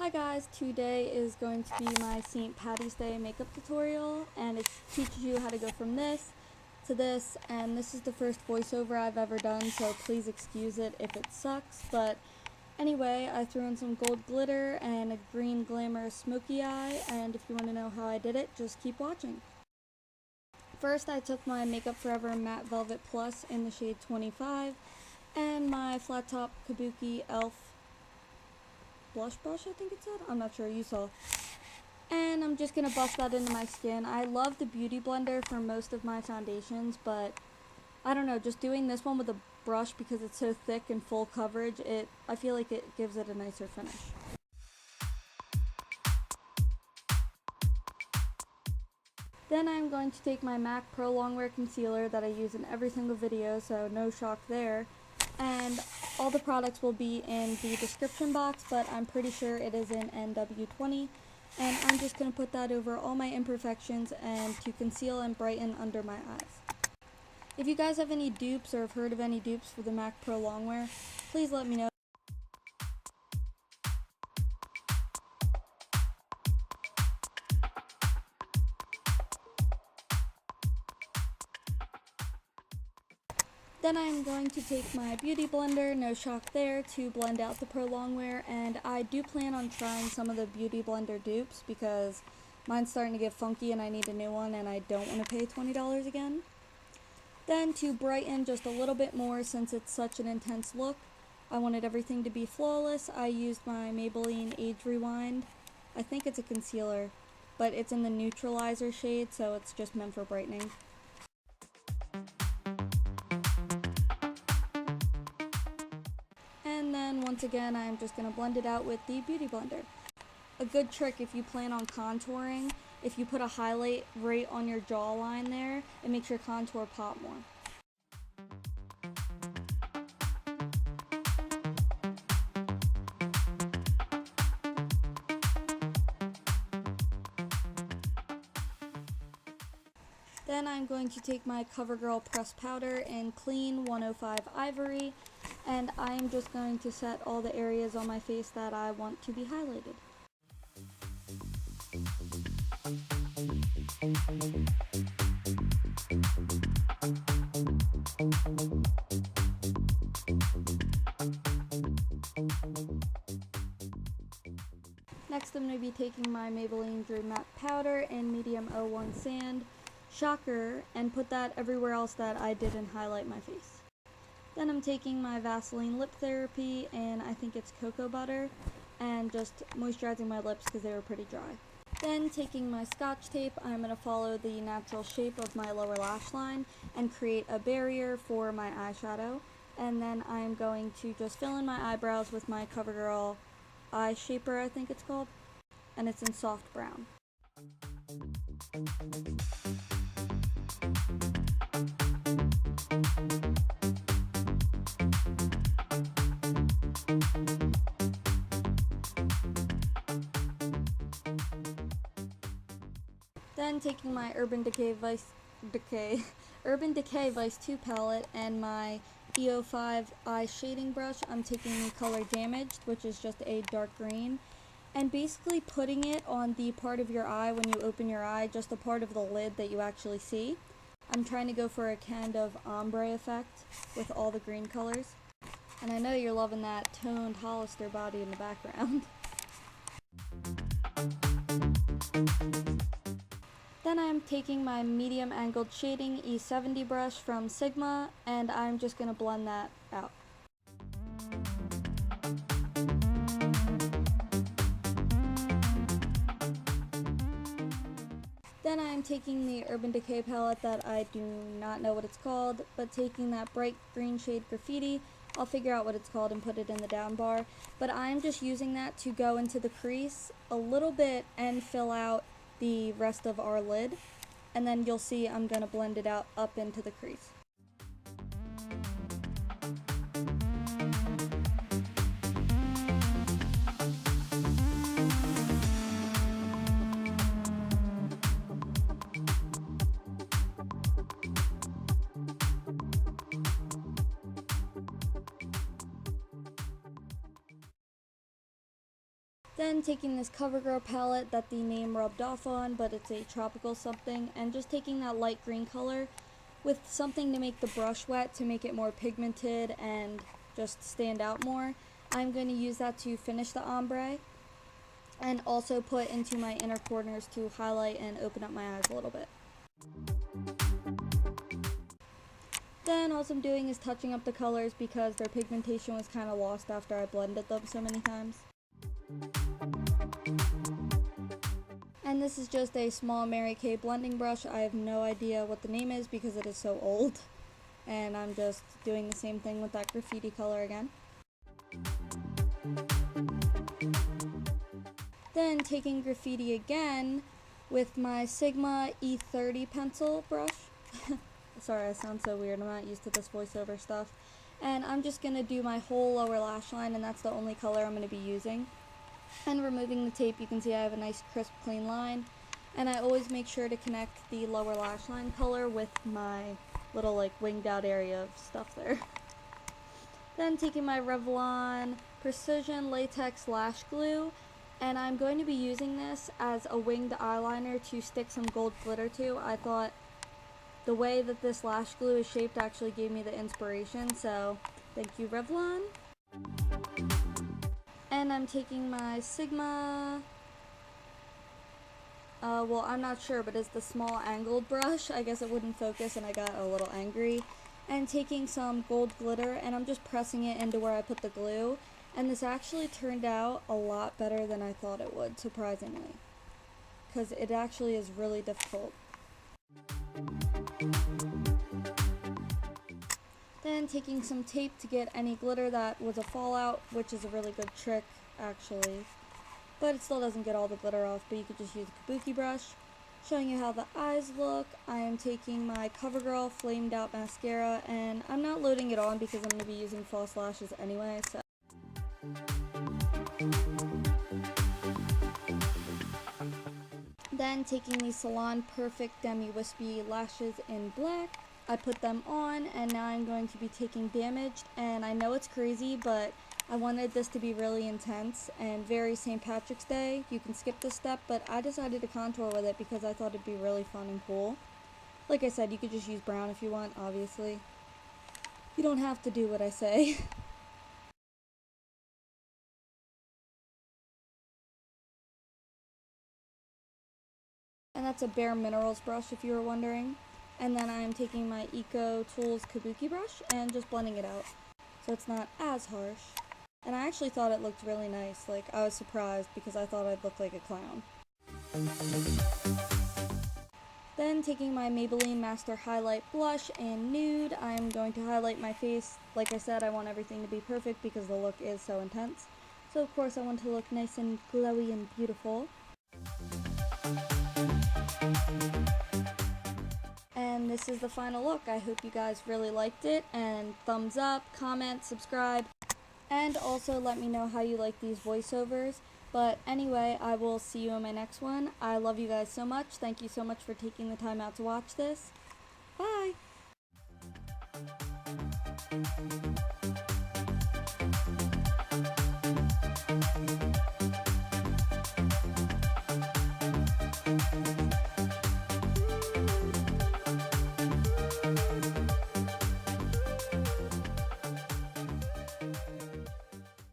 Hi guys, today is going to be my St. Patty's Day makeup tutorial, and it teaches you how to go from this to this, and this is the first voiceover I've ever done, so please excuse it if it sucks. But anyway, I threw in some gold glitter and a green glamour Smokey eye, and if you want to know how I did it, just keep watching. First, I took my Makeup Forever Matte Velvet Plus in the shade 25, and my flat top Kabuki e.l.f. blush brush, I think it said. I'm not sure, you saw. And I'm just going to buff that into my skin. I love the Beauty Blender for most of my foundations, but I don't know, just doing this one with a brush because it's so thick and full coverage, I feel like it gives it a nicer finish. Then I'm going to take my MAC Pro Longwear Concealer that I use in every single video, so no shock there. And all the products will be in the description box, but I'm pretty sure it is in NW20. And I'm just going to put that over all my imperfections and to conceal and brighten under my eyes. If you guys have any dupes or have heard of any dupes for the MAC Pro Longwear, please let me know. Then I'm going to take my Beauty Blender, no shock there, to blend out the Pro Longwear, and I do plan on trying some of the Beauty Blender dupes because mine's starting to get funky and I need a new one and I don't want to pay $20 again. Then to brighten just a little bit more since it's such an intense look, I wanted everything to be flawless. I used my Maybelline Age Rewind. I think it's a concealer, but it's in the Neutralizer shade, so it's just meant for brightening. And then once again, I'm just going to blend it out with the Beauty Blender. A good trick if you plan on contouring, if you put a highlight right on your jawline there, it makes your contour pop more. Then I'm going to take my Covergirl pressed powder in Clean 105 Ivory, and I'm just going to set all the areas on my face that I want to be highlighted. Next, I'm going to be taking my Maybelline Dream Matte Powder in Medium 01 Sand, Shocker, and put that everywhere else that I didn't highlight my face. Then I'm taking my Vaseline Lip Therapy, and I think it's Cocoa Butter, and just moisturizing my lips because they were pretty dry. Then taking my Scotch tape, I'm going to follow the natural shape of my lower lash line and create a barrier for my eyeshadow. And then I'm going to just fill in my eyebrows with my Covergirl Eye Shaper, I think it's called, and it's in soft brown. Then taking my Urban Decay Vice 2 palette and my EO5 eye shading brush, I'm taking the color Damaged, which is just a dark green, and basically putting it on the part of your eye when you open your eye, just the part of the lid that you actually see. I'm trying to go for a kind of ombre effect with all the green colors. And I know you're loving that toned Hollister body in the background. Then I'm taking my medium angled shading E70 brush from Sigma, and I'm just going to blend that out. Then I'm taking the Urban Decay palette that I do not know what it's called, but taking that bright green shade Graffiti, I'll figure out what it's called and put it in the down bar, but I'm just using that to go into the crease a little bit and fill out the rest of our lid, and then you'll see I'm going to blend it out up into the crease. Then taking this Covergirl palette that the name rubbed off on, but it's a tropical something, and just taking that light green color with something to make the brush wet to make it more pigmented and just stand out more. I'm going to use that to finish the ombre and also put into my inner corners to highlight and open up my eyes a little bit. Then all I'm doing is touching up the colors because their pigmentation was kind of lost after I blended them so many times. And this is just a small Mary Kay blending brush. I have no idea what the name is because it is so old. And I'm just doing the same thing with that graffiti color again. Then taking graffiti again with my Sigma E30 pencil brush. Sorry, I sound so weird. I'm not used to this voiceover stuff. And I'm just going to do my whole lower lash line, and that's the only color I'm going to be using. And removing the tape, you can see I have a nice crisp clean line. And I always make sure to connect the lower lash line color with my little like winged out area of stuff there. Then taking my Revlon Precision Latex Lash Glue, and I'm going to be using this as a winged eyeliner to stick some gold glitter to. I thought the way that this lash glue is shaped actually gave me the inspiration, so thank you, Revlon. And I'm taking my Sigma, well, I'm not sure, but it's the small angled brush. I guess it wouldn't focus and I got a little angry. And taking some gold glitter, and I'm just pressing it into where I put the glue. And this actually turned out a lot better than I thought it would, surprisingly. Because it actually is really difficult. Then taking some tape to get any glitter that was a fallout, which is a really good trick, actually. But it still doesn't get all the glitter off, but you could just use a kabuki brush. Showing you how the eyes look, I am taking my Covergirl Flamed Out Mascara, and I'm not loading it on because I'm going to be using false lashes anyway, so. Then taking the Salon Perfect Demi Wispy lashes in black, I put them on, and now I'm going to be taking Damaged, and I know it's crazy, but I wanted this to be really intense and very St. Patrick's Day. You can skip this step, but I decided to contour with it because I thought it'd be really fun and cool. Like I said, you could just use brown if you want, obviously. You don't have to do what I say. And that's a Bare Minerals brush if you were wondering. And then I'm taking my Eco Tools Kabuki brush and just blending it out so it's not as harsh. And I actually thought it looked really nice. Like, I was surprised because I thought I'd look like a clown. Then taking my Maybelline Master Highlight Blush in Nude, I'm going to highlight my face. Like I said, I want everything to be perfect because the look is so intense. So of course I want to look nice and glowy and beautiful. And this is the final look. I hope you guys really liked it, and thumbs up, comment, subscribe. And also let me know how you like these voiceovers. But anyway, I will see you in my next one. I love you guys so much. Thank you so much for taking the time out to watch this. Bye!